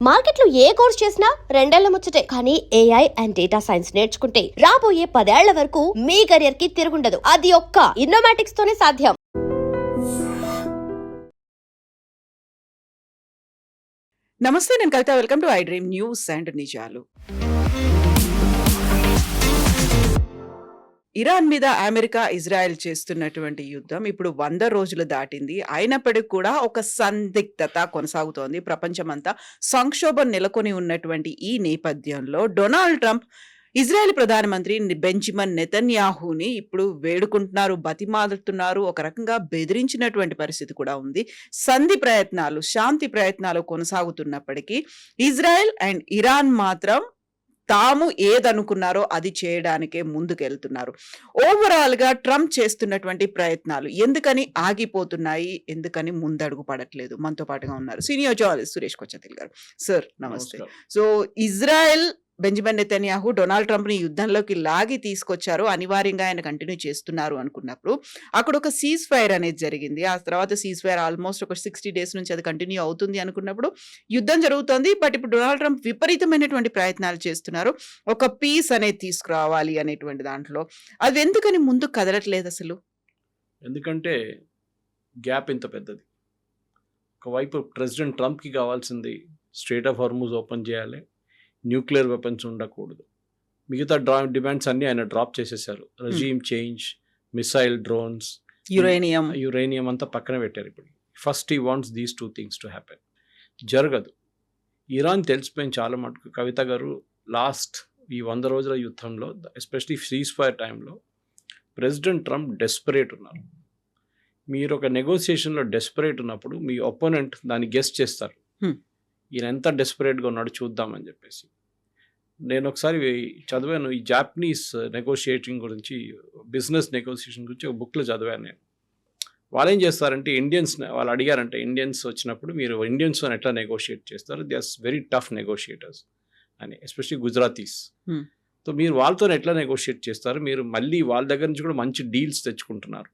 మార్కెట్లో ఏ కోర్స్ చేసినా రెండేళ్ల ముచ్చటే. కానీ ఏఐ అండ్ డేటా సైన్స్ నేర్చుకుంటే రాబోయే 10 ఏళ్ల వరకు మీ కెరియర్ కి తిరుగుండదు. అది ఒక్క ఇన్నోమాటిక్స్ తోనే సాధ్యం. నమస్తే, నేను Kavitha. Welcome to I dream news and నిజాలు. ఇరాన్ మీద అమెరికా, ఇజ్రాయెల్ చేస్తున్నటువంటి యుద్ధం ఇప్పుడు 100 రోజులు దాటింది. అయినప్పటికీ కూడా ఒక సందిగ్ధత కొనసాగుతోంది. ప్రపంచమంతా సంక్షోభం నెలకొని ఉన్నటువంటి ఈ నేపథ్యంలో డొనాల్డ్ ట్రంప్ ఇజ్రాయెల్ ప్రధానమంత్రి బెంజమిన్ నెతన్యాహుని ఇప్పుడు వేడుకుంటున్నారు, బతిమాలుతున్నారు. ఒక రకంగా బెదిరించినటువంటి పరిస్థితి కూడా ఉంది. శాంతి ప్రయత్నాలు కొనసాగుతున్నప్పటికీ ఇజ్రాయెల్ అండ్ ఇరాన్ మాత్రం తాము ఏదనుకున్నారో అది చేయడానికే ముందుకెళ్తున్నారు. ఓవరాల్ గా ట్రంప్ చేస్తున్నటువంటి ప్రయత్నాలు ఎందుకని ఆగిపోతున్నాయి, ఎందుకని ముందడుగు పడట్లేదు? మనతో పాటుగా ఉన్నారు సీనియర్ జర్నలిస్ట్ సురేష్ కొచ్చతిల్ గారు. సార్ నమస్తే. So Israel Benjamin Netanyahu Donald Trump ని యుద్ధంలోకి లాగి తీసుకొచ్చారు, అనివార్యంగా ఆయన కంటిన్యూ చేస్తున్నారు అనుకున్నప్పుడు అక్కడ ఒక సీజ్ ఫైర్ అనేది జరిగింది. ఆ తర్వాత సీజ్ ఫైర్ ఆల్మోస్ట్ ఒక 60 days నుంచి అది కంటిన్యూ అవుతుంది అనుకున్నప్పుడు యుద్ధం జరుగుతుంది. బట్ ఇప్పుడు డొనాల్డ్ ట్రంప్ విపరీతమైనటువంటి ప్రయత్నాలు చేస్తున్నారు, ఒక పీస్ అనేది తీసుకురావాలి అనేటువంటి దాంట్లో. అది ఎందుకని ముందు కదలట్లేదు అసలు? ఎందుకంటే గ్యాప్ ఇంత పెద్దది. ఒకవైపు ప్రెసిడెంట్ ట్రంప్కి కావాల్సింది స్ట్రేట్ ఆఫ్ హార్మూజ్ ఓపెన్ చేయాలి, న్యూక్లియర్ వెపన్స్ ఉండకూడదు. మిగతా డిమాండ్స్ అన్నీ ఆయన డ్రాప్ చేసేసారు. Regime change, missile, drones, uranium అంతా పక్కన పెట్టారు. ఇప్పుడు first he wants these 2 things to happen. జరగదు. ఇరాన్ తెలిసిపోయింది చాలా మటుకు. కవిత గారు, లాస్ట్ ఈ 100 రోజుల యుద్ధంలో ఎస్పెషలీ సీజ్ ఫైర్ టైంలో ప్రెసిడెంట్ ట్రంప్ డెస్పరేట్ ఉన్నారు. మీరు ఒక నెగోసియేషన్లో డెస్పరేట్ ఉన్నప్పుడు మీ ఒపోనెంట్ దాన్ని గెస్ చేస్తారు, ఈయన ఎంత డెస్పరేట్గా ఉన్నాడు చూద్దామని చెప్పేసి. నేను ఒకసారి చదివాను ఈ జాపనీస్ నెగోషియేటింగ్ గురించి, బిజినెస్ నెగోషియేషన్ గురించి ఒక బుక్లో చదివాను నేను. వాళ్ళు ఏం చేస్తారంటే వాళ్ళు అడిగారంటే ఇండియన్స్ వచ్చినప్పుడు మీరు ఇండియన్స్తో ఎట్లా నెగోషియేట్ చేస్తారు, దే ఆర్ వెరీ టఫ్ నెగోషియేటర్స్ అని, ఎస్పెషలీ గుజరాతీస్. సో మీరు వాళ్ళతో ఎట్లా నెగోషియేట్ చేస్తారు, మీరు మళ్ళీ వాళ్ళ దగ్గర నుంచి కూడా మంచి డీల్స్ తెచ్చుకుంటున్నారు,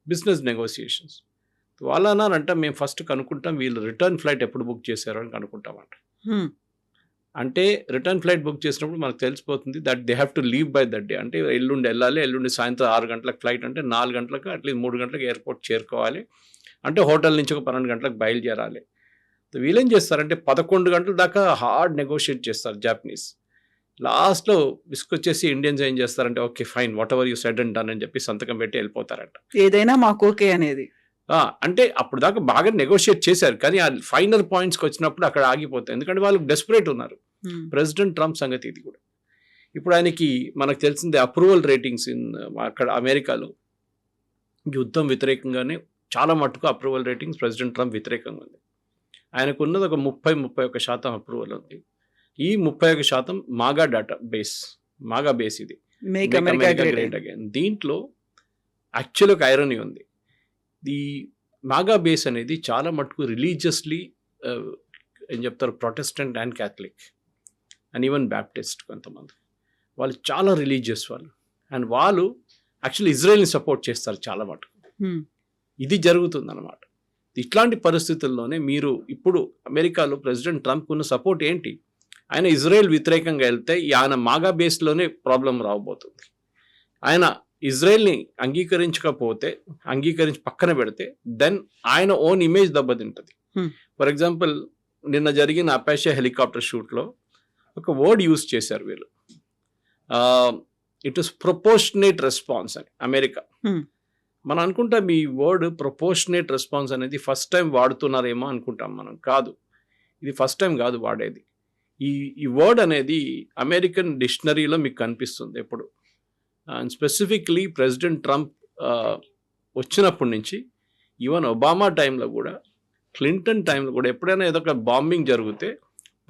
బిజినెస్ నెగోషియేషన్స్. వాళ్ళు అన్నారంట, మేము ఫస్ట్ కనుక్కుంటాం వీళ్ళు రిటర్న్ ఫ్లైట్ ఎప్పుడు బుక్ చేశారో అని కనుక్కుంటామంట. అంటే రిటర్న్ ఫ్లైట్ బుక్ చేసినప్పుడు మనకు తెలిసిపోతుంది that they have to leave by that day. అంటే ఎల్లుండి వెళ్ళాలి, ఎల్లుండి సాయంత్రం 6 గంటలకు ఫ్లైట్, అంటే 4 గంటలకు అట్లీస్ట్ 3 గంటలకు ఎయిర్పోర్ట్ చేరుకోవాలి, అంటే హోటల్ నుంచి ఒక 12 గంటలకు బయలుదేరాలి. వీళ్ళేం చేస్తారంటే 11 గంటల దాకా హార్డ్ నెగోషియేట్ చేస్తారు జాపనీస్. లాస్ట్లో విసుకొచ్చేసి ఇండియన్స్ ఏం చేస్తారంటే okay fine, what ever you said and done అని చెప్పి సంతకం పెట్టి వెళ్ళిపోతారంట. ఏదైనా మాకు ఓకే అనేది. అంటే అప్పుడు దాకా బాగా నెగోషియేట్ చేశారు, కానీ ఆ ఫైనల్ పాయింట్స్కి వచ్చినప్పుడు అక్కడ ఆగిపోతాయి. ఎందుకంటే వాళ్ళు డెస్పరేట్ ఉన్నారు. ప్రెసిడెంట్ ట్రంప్ సంగతి ఇది కూడా. ఇప్పుడు ఆయనకి మనకు తెలిసిందే అప్రూవల్ రేటింగ్స్ అక్కడ అమెరికాలో యుద్ధం వ్యతిరేకంగానే చాలా మట్టుకు అప్రూవల్ రేటింగ్స్ ప్రెసిడెంట్ ట్రంప్ వ్యతిరేకంగా ఉంది. ఆయనకు ఉన్నది ఒక 30-31% అప్రూవల్ ఉంది. ఈ 31% మాగా బేస్ ఇది మేక్ అమెరికా గ్రేట్ అగైన్. దీంట్లో యాక్చువల్ ఒక ఐరనీ ఉంది. ఈ మాగా బేస్ అనేది చాలా మటుకు రిలీజియస్లీ ఏం చెప్తారు, Protestant and Catholic and even Baptist కొంతమంది, వాళ్ళు చాలా రిలీజియస్ వాళ్ళు. అండ్ వాళ్ళు యాక్చువల్లీ ఇజ్రాయెల్ని సపోర్ట్ చేస్తారు చాలా మటుకు. ఇది జరుగుతుంది అన్నమాట. ఇట్లాంటి పరిస్థితుల్లోనే మీరు ఇప్పుడు అమెరికాలో ప్రెసిడెంట్ ట్రంప్ ఉన్న సపోర్ట్ ఏంటి? ఆయన ఇజ్రాయెల్ వ్యతిరేకంగా వెళ్తే ఆయన మాగా బేస్లోనే ప్రాబ్లం రాబోతుంది. ఆయన ఇజ్రాయెల్ని అంగీకరించి పక్కన పెడితే దెన్ ఆయన ఓన్ ఇమేజ్ దెబ్బతింటుంది. ఫర్ ఎగ్జాంపుల్ నిన్న జరిగిన అపాషే హెలికాప్టర్ షూట్లో ఒక వర్డ్ యూజ్ చేశారు వీళ్ళు, ఇట్ వాస్ ప్రపోర్షనేట్ రెస్పాన్స్ అని అమెరికా. మనం అనుకుంటాం ఈ వర్డ్ ప్రపోర్షనేట్ రెస్పాన్స్ అనేది ఫస్ట్ టైం వాడుతున్నారేమో అనుకుంటాం మనం. కాదు, ఇది ఫస్ట్ టైం కాదు వాడేది. ఈ వర్డ్ అనేది అమెరికన్ డిక్షనరీలో మీకు కనిపిస్తుంది ఎప్పుడు. అండ్ స్పెసిఫిక్లీ ప్రెసిడెంట్ ట్రంప్ వచ్చినప్పటి నుంచి, ఈవెన్ ఒబామా టైంలో కూడా, క్లింటన్ టైంలో కూడా ఎప్పుడైనా ఏదో ఒక బాంబింగ్ జరిగితే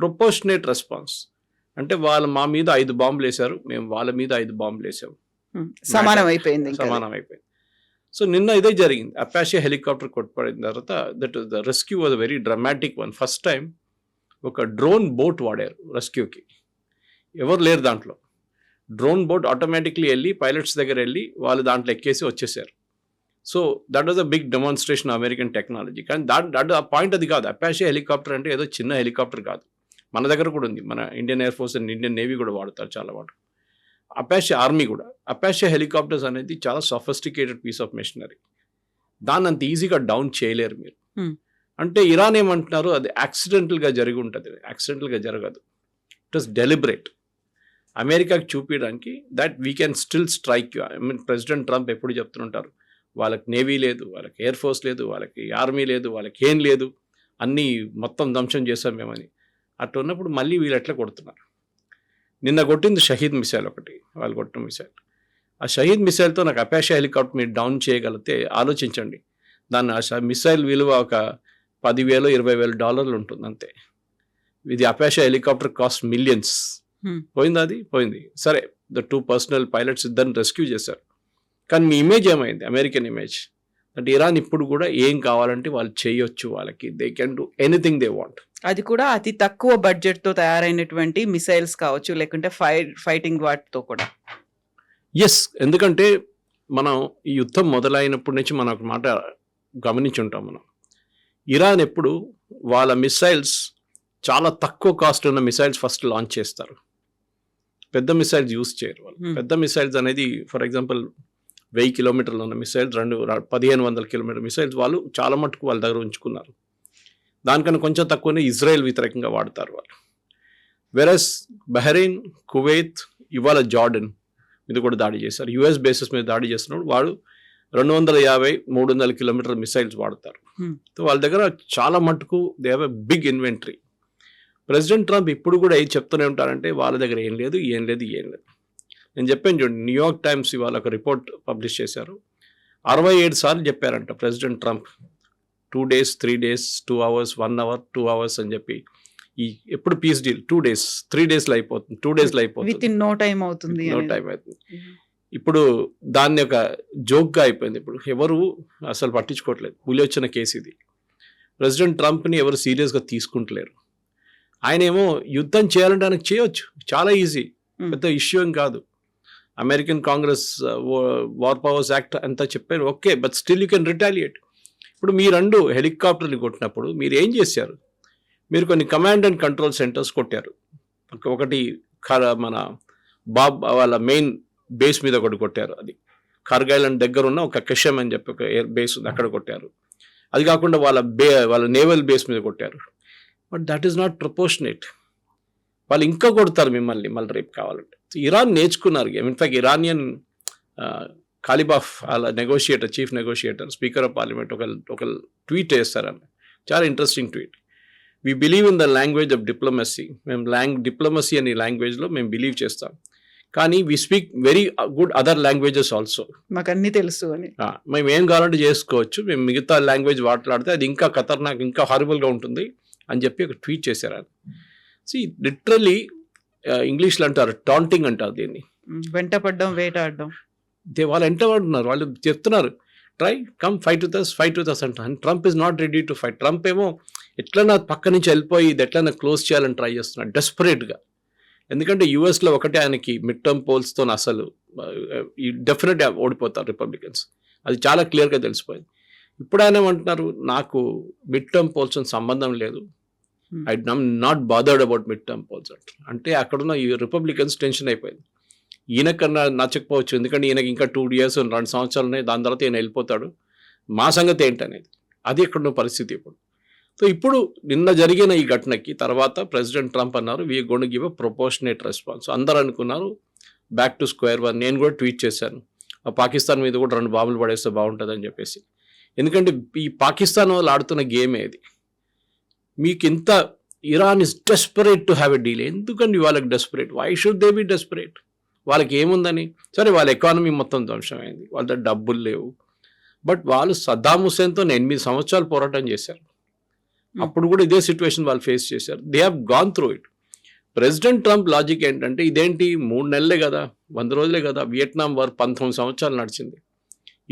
ప్రపోర్షనేట్ రెస్పాన్స్ అంటే వాళ్ళు మా మీద 5 బాంబులు వేశారు, మేము వాళ్ళ మీద 5 బాంబులు వేసాము, సమానం అయిపోయింది. సో నిన్న ఇదే జరిగింది. అపాషే హెలికాప్టర్ కొట్టుపడిన తర్వాత the rescue was very dramatic one. First time ఒక డ్రోన్ బోట్ వాడారు రెస్క్యూకి, ఎవరు లేరు దాంట్లో. డ్రోన్ బోట్ ఆటోమేటిక్లీ వెళ్ళి పైలట్స్ దగ్గర వెళ్ళి వాళ్ళు దాంట్లో ఎక్కేసి వచ్చేసారు. So that was a big demonstration American technology. కానీ ఆ పాయింట్ అది కాదు. అపాషే హెలికాప్టర్ అంటే ఏదో చిన్న హెలికాప్టర్ కాదు, మన దగ్గర కూడా ఉంది. మన Indian air force and Indian navy కూడా వాడతారు చాలా వాడు. అపాషే ఆర్మీ కూడా. అపాషే హెలికాప్టర్స్ అనేది చాలా సఫిస్టికేటెడ్ పీస్ ఆఫ్ మెషినరీ. దాన్ని అంత ఈజీగా డౌన్ చేయలేరు మీరు. అంటే ఇరాన్ ఏమంటున్నారు, అది యాక్సిడెంటల్గా జరిగి ఉంటుంది. యాక్సిడెంటల్గా జరగదు, ఇట్ వాస్ డెలిబరేట్. అమెరికాకి చూపించడానికి that we can still strike you. I mean president Trump ఎప్పుడు చెప్తుంటారు, వాళ్ళకి నేవీ లేదు, వాళ్ళకి ఎయిర్ ఫోర్స్ లేదు, వాళ్ళకి ఆర్మీ లేదు, వాళ్ళకి ఏం లేదు, అన్నీ మొత్తం ధ్వంసం చేశాం మేమని. అట్లా ఉన్నప్పుడు మళ్ళీ వీళ్ళు ఎట్లా కొడుతున్నారు? నిన్న కొట్టింది షహీద్ మిసైల్ ఒకటి, వాళ్ళు కొట్టిన మిసైల్. ఆ షహీద్ మిసైల్తో నాకు అపాషే హెలికాప్టర్ మీరు డౌన్ చేయగలిగితే ఆలోచించండి, దాన్ని ఆ మిసైల్ విలువ ఒక $10,000-20,000 ఉంటుంది అంతే. ఇది అపాషే హెలికాప్టర్ కాస్ట్ మిలియన్స్. పోయింది, అది పోయింది. సరే, ద 2 పర్సనల్ పైలట్స్ ఇద్దరిని రెస్క్యూ చేశారు. కానీ మీ ఇమేజ్ ఏమైంది, అమెరికన్ ఇమేజ్. అంటే ఇరాన్ ఇప్పుడు కూడా ఏం కావాలంటే వాళ్ళు చేయొచ్చు, వాళ్ళకి they can do anything they want. అది కూడా అతి తక్కువ బడ్జెట్తో తయారైనటువంటి మిసైల్స్ కావచ్చు, లేకుంటే ఫైటింగ్ వాటితో కూడా. ఎస్, ఎందుకంటే మనం ఈ యుద్ధం మొదలైనప్పటి నుంచి మనం ఒక మాట గమనించి ఉంటాం. మనం ఇరాన్ ఎప్పుడు వాళ్ళ మిసైల్స్ చాలా తక్కువ కాస్ట్ ఉన్న మిసైల్స్ ఫస్ట్ లాంచ్ చేస్తారు, పెద్ద మిసైల్స్ యూస్ చేయరు వాళ్ళు. పెద్ద మిసైల్స్ అనేది ఫర్ ఎగ్జాంపుల్ 1000 కిలోమీటర్లు ఉన్న మిసైల్స్, 1500 కిలోమీటర్ మిసైల్స్ వాళ్ళు చాలా మటుకు వాళ్ళ దగ్గర ఉంచుకున్నారు. దానికన్నా కొంచెం తక్కువనే ఇజ్రాయెల్ వ్యతిరేకంగా వాడతారు వాళ్ళు. వెరస్ బహ్రెయిన్, కువైత్, ఇవాళ జార్డన్ మీద కూడా దాడి చేశారు. యుఎస్ బేసెస్ మీద దాడి చేస్తున్నప్పుడు వాళ్ళు 250-300 కిలోమీటర్ మిసైల్స్ వాడతారు. సో వాళ్ళ దగ్గర చాలా మటుకు they have a big inventory. President Trump ఇప్పుడు కూడా ఏం చెప్తూనే ఉంటారంటే వాళ్ళ దగ్గర ఏం లేదు. నేను చెప్పాను చూడండి, న్యూయార్క్ టైమ్స్ ఇవాళ ఒక రిపోర్ట్ పబ్లిష్ చేశారు. 67 సార్లు చెప్పారంట president Trump 2 days, 3 days, 2 hours, 1 hour, 2 hours అని చెప్పి. ఈ ఎప్పుడు పీస్ డీల్ 2 days, 3 daysలో అయిపోతుంది, 2 daysలో అయిపోతుంది, విత్ ఇన్ నో టైం అవుతుంది. ఇప్పుడు దాన్ని ఒక జోక్గా అయిపోయింది. ఇప్పుడు ఎవరు అసలు పట్టించుకోవట్లేదు. పులి వచ్చిన కేసు ఇది. ప్రెసిడెంట్ ట్రంప్ని ఎవరు సీరియస్గా తీసుకుంటలేరు. ఆయన ఏమో యుద్ధం చేయాలంటే ఆయనకు చేయొచ్చు, చాలా ఈజీ, పెద్ద ఇష్యూ ఏం కాదు. American Congress war powers act అంతా చెప్పారు, okay, but still you can retaliate. ఇప్పుడు మీ 2 హెలికాప్టర్లు కొట్టినప్పుడు మీరు ఏం చేశారు? మీరు కొన్ని కమాండ్ అండ్ కంట్రోల్ సెంటర్స్ కొట్టారు. ఒకటి మన వాళ్ళ మెయిన్ బేస్ మీద ఒకటి కొట్టారు, అది కార్గిల్ దగ్గర ఉన్న ఒక కెషమ్ అని చెప్పి ఒక ఎయిర్ బేస్ ఉంది, అక్కడ కొట్టారు. అది కాకుండా వాళ్ళ నేవల్ బేస్ మీద కొట్టారు. But that is not proportionate. వాళ్ళు ఇంకా కొడతారు మిమ్మల్ని మళ్ళీ రేపు కావాలంటే. ఇరాన్ నేర్చుకున్నారు. ఇన్ఫాక్ట్ ఇరానియన్ ఖాలిబాఫ్ వాళ్ళ negotiator, chief negotiator, speaker of parliament ఒక ట్వీట్ చేస్తారని, చాలా interesting tweet. We believe in the language of diplomacy. మేము డిప్లొమసీ అనే లాంగ్వేజ్లో మేము బిలీవ్ చేస్తాం, కానీ we speak very good other languages also. మాకు అన్నీ తెలుసు అని. మేము ఏం కావాలంటే చేసుకోవచ్చు, మేము మిగతా లాంగ్వేజ్ మాట్లాడితే అది ఇంకా ఖతర్నాక్, ఇంకా హారిబుల్గా ఉంటుంది అని చెప్పి ఒక ట్వీట్ చేశారు ఆయన. సి లిటరలీ ఇంగ్లీష్లో అంటారు టాంటింగ్ అంటారు దీన్ని, వెంటపడ్డం, వేటాడడం. వాళ్ళు వెంట పడుతున్నారు, వాళ్ళు చెప్తున్నారు try come fight with us అంటారు. And Trump is not ready to fight. Trump ఏమో ఎట్లన్నా పక్క నుంచి వెళ్ళిపోయి ఇది ఎట్లన్నా క్లోజ్ చేయాలని ట్రై చేస్తున్నాడు డెస్పరేట్గా. ఎందుకంటే యూఎస్లో ఒకటే ఆయనకి మిడ్ టర్మ్ పోల్స్తో అసలు డెఫినెట్గా ఓడిపోతారు రిపబ్లికన్స్, అది చాలా క్లియర్గా తెలిసిపోయింది. ఇప్పుడు ఆయన ఏమంటున్నారు, నాకు మిడ్ టర్మ్ పోల్స్తో సంబంధం లేదు, I'm not bothered about mid term polls అంటే అక్కడున్న ఈ రిపబ్లికన్స్ టెన్షన్ అయిపోయింది. ఈయనకన్నా నచ్చకపోవచ్చు, ఎందుకంటే ఈయనకి ఇంకా 2 years 2 సంవత్సరాలు ఉన్నాయి, దాని తర్వాత ఈయన వెళ్ళిపోతాడు, మా సంగతి ఏంటనేది అది ఎక్కడున్న పరిస్థితి ఇప్పుడు. సో ఇప్పుడు నిన్న జరిగిన ఈ ఘటనకి తర్వాత ప్రెసిడెంట్ ట్రంప్ అన్నారు we gonna give a proportionate response. అందరూ అనుకున్నారు బ్యాక్ టు స్క్వేర్ వన్. నేను కూడా ట్వీట్ చేశాను, పాకిస్తాన్ మీద కూడా 2 బాంబులు పడేస్తే బాగుంటుంది అని చెప్పేసి. ఎందుకంటే ఈ పాకిస్తాన్ వాళ్ళు ఆడుతున్న గేమే ఇది. మీకు ఇంత Iran is desperate to have a deal. ఎందుకండి వాళ్ళకి desperate? Why should they be desperate? వాళ్ళకి ఏముందని? సరే, వాళ్ళ ఎకానమీ మొత్తం ధ్వంసమైంది, వాళ్ళ దగ్గర డబ్బులు లేవు, బట్ వాళ్ళు సద్దాం హుస్సేన్తో 8 సంవత్సరాలు పోరాటం చేశారు. అప్పుడు కూడా ఇదే సిచ్యువేషన్ వాళ్ళు ఫేస్ చేశారు. They have gone through it. President Trump logic ఏంటంటే ఇదేంటి 3 నెలలే కదా, 100 రోజులే కదా. వియట్నాం వార్ 19 సంవత్సరాలు నడిచింది,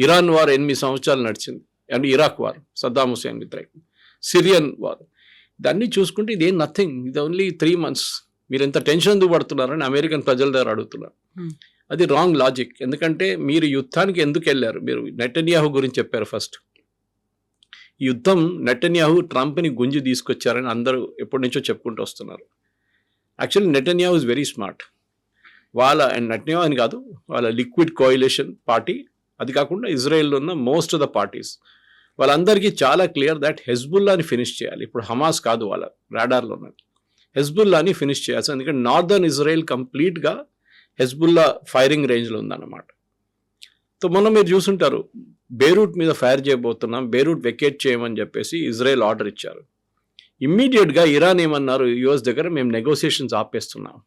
ఇరాన్ వార్ 8 సంవత్సరాలు నడిచింది, and Iraq war Saddam Hussain వ్యతిరేకం, సిరియన్ వార్. దాన్ని చూసుకుంటే ఇదేం నథింగ్, ఇది ఓన్లీ 3 months. మీరు ఎంత టెన్షన్ ఎందుకు పడుతున్నారని అమెరికన్ ప్రజల దగ్గర అడుగుతున్నారు. అది రాంగ్ లాజిక్. ఎందుకంటే మీరు యుద్ధానికి ఎందుకు వెళ్ళారు? మీరు నెటన్యాహు గురించి చెప్పారు ఫస్ట్. యుద్ధం నెటన్యాహు ట్రంప్ని గుంజి తీసుకొచ్చారని అందరూ ఎప్పటి నుంచో చెప్పుకుంటూ వస్తున్నారు. Actually Netanyahu is very smart. And Netanyahu అని కాదు, వాళ్ళ లిక్విడ్ కోయిలేషన్ పార్టీ, అది కాకుండా ఇజ్రాయెల్లో ఉన్న మోస్ట్ ఆఫ్ ద పార్టీస్, వాళ్ళందరికీ చాలా క్లియర్ దట్ హెజ్బుల్లాని ఫినిష్ చేయాలి. ఇప్పుడు హమాస్ కాదు వాళ్ళ రాడార్లో ఉన్నది, హెజ్బుల్లాని ఫినిష్ చేయాల్సి. ఎందుకంటే నార్దర్న్ ఇజ్రాయెల్ కంప్లీట్గా హెజ్బుల్లా ఫైరింగ్ రేంజ్లో ఉందన్నమాట. సో మొన్న మీరు చూసుంటారు, బేరూట్ మీద ఫైర్ చేయబోతున్నాం, బేరూట్ వెకేట్ చేయమని చెప్పేసి ఇజ్రాయెల్ ఆర్డర్ ఇచ్చారు. ఇమ్మీడియట్గా ఇరాన్ ఏమన్నారు, యుఎస్ దగ్గర మేము నెగోసియేషన్స్ ఆపేస్తున్నాం.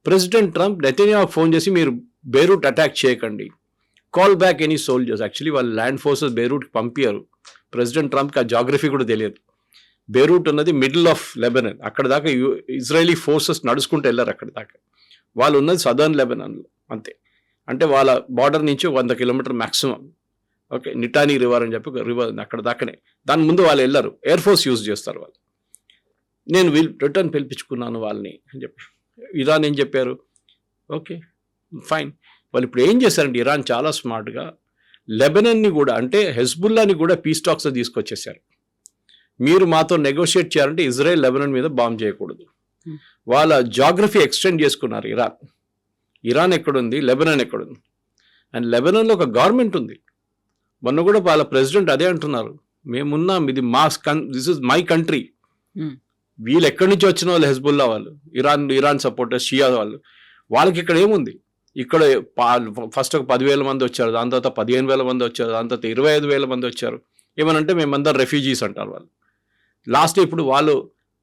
ప్రెసిడెంట్ ట్రంప్ నెతన్యాహు ఫోన్ చేసి మీరు బేరూట్ అటాక్ చేయకండి, call back any soldiers. Actually వాళ్ళు ల్యాండ్ ఫోర్సెస్ బేరూట్కి పంపించారు. ప్రెసిడెంట్ ట్రంప్కి ఆ జాగ్రఫీ కూడా తెలియదు. బేరూట్ ఉన్నది మిడిల్ ఆఫ్ లెబనన్, అక్కడ దాకా ఇజ్రాయలీ ఫోర్సెస్ నడుచుకుంటూ వెళ్ళారు అక్కడ దాకా. వాళ్ళు ఉన్నది సదర్న్ లెబనన్లో అంతే. అంటే వాళ్ళ బార్డర్ నుంచి 100 కిలోమీటర్ మ్యాక్సిమం. ఓకే, నిటానీ రివర్ అని చెప్పి ఒక రివర్ అక్కడ దాకానే. దాని ముందు వాళ్ళు వెళ్ళారు, ఎయిర్ ఫోర్స్ యూజ్ చేస్తారు వాళ్ళు. నేను రిటర్న్ పిలిపించుకున్నాను వాళ్ళని అని చెప్పి. ఇరాన్ ఏం చెప్పారు, ఓకే ఫైన్. వాళ్ళు ఇప్పుడు ఏం చేశారంటే ఇరాన్ చాలా స్మార్ట్గా లెబనన్ని కూడా, అంటే హెజ్బుల్లాని కూడా పీస్ టాక్స్ తీసుకొచ్చేసారు. మీరు మాతో నెగోషియేట్ చేయాలంటే ఇజ్రాయెల్ లెబనన్ మీద బాంబ్ చేయకూడదు. వాళ్ళ జాగ్రఫీ ఎక్స్టెండ్ చేసుకున్నారు. ఇరాన్ ఎక్కడుంది, లెబనన్ ఎక్కడుంది, అండ్ లెబనన్లో ఒక గవర్నమెంట్ ఉంది. మొన్న కూడా వాళ్ళ ప్రెసిడెంట్ అదే అంటున్నారు, మేమున్నాం, ఇది దిస్ ఇస్ మై కంట్రీ. వీళ్ళు ఎక్కడి నుంచి వచ్చిన వాళ్ళు హెజ్బుల్లా వాళ్ళు, ఇరాన్ సపోర్టర్స్, షియా వాళ్ళు. వాళ్ళకి ఇక్కడ ఏముంది, ఇక్కడ ఫస్ట్ ఒక 10,000 మంది వచ్చారు, దాని తర్వాత 15,000 మంది వచ్చారు, దాని తర్వాత 25,000 మంది వచ్చారు. ఏమనంటే మేమందరం రెఫ్యూజీస్ అంటారు వాళ్ళు. లాస్ట్ ఇప్పుడు వాళ్ళు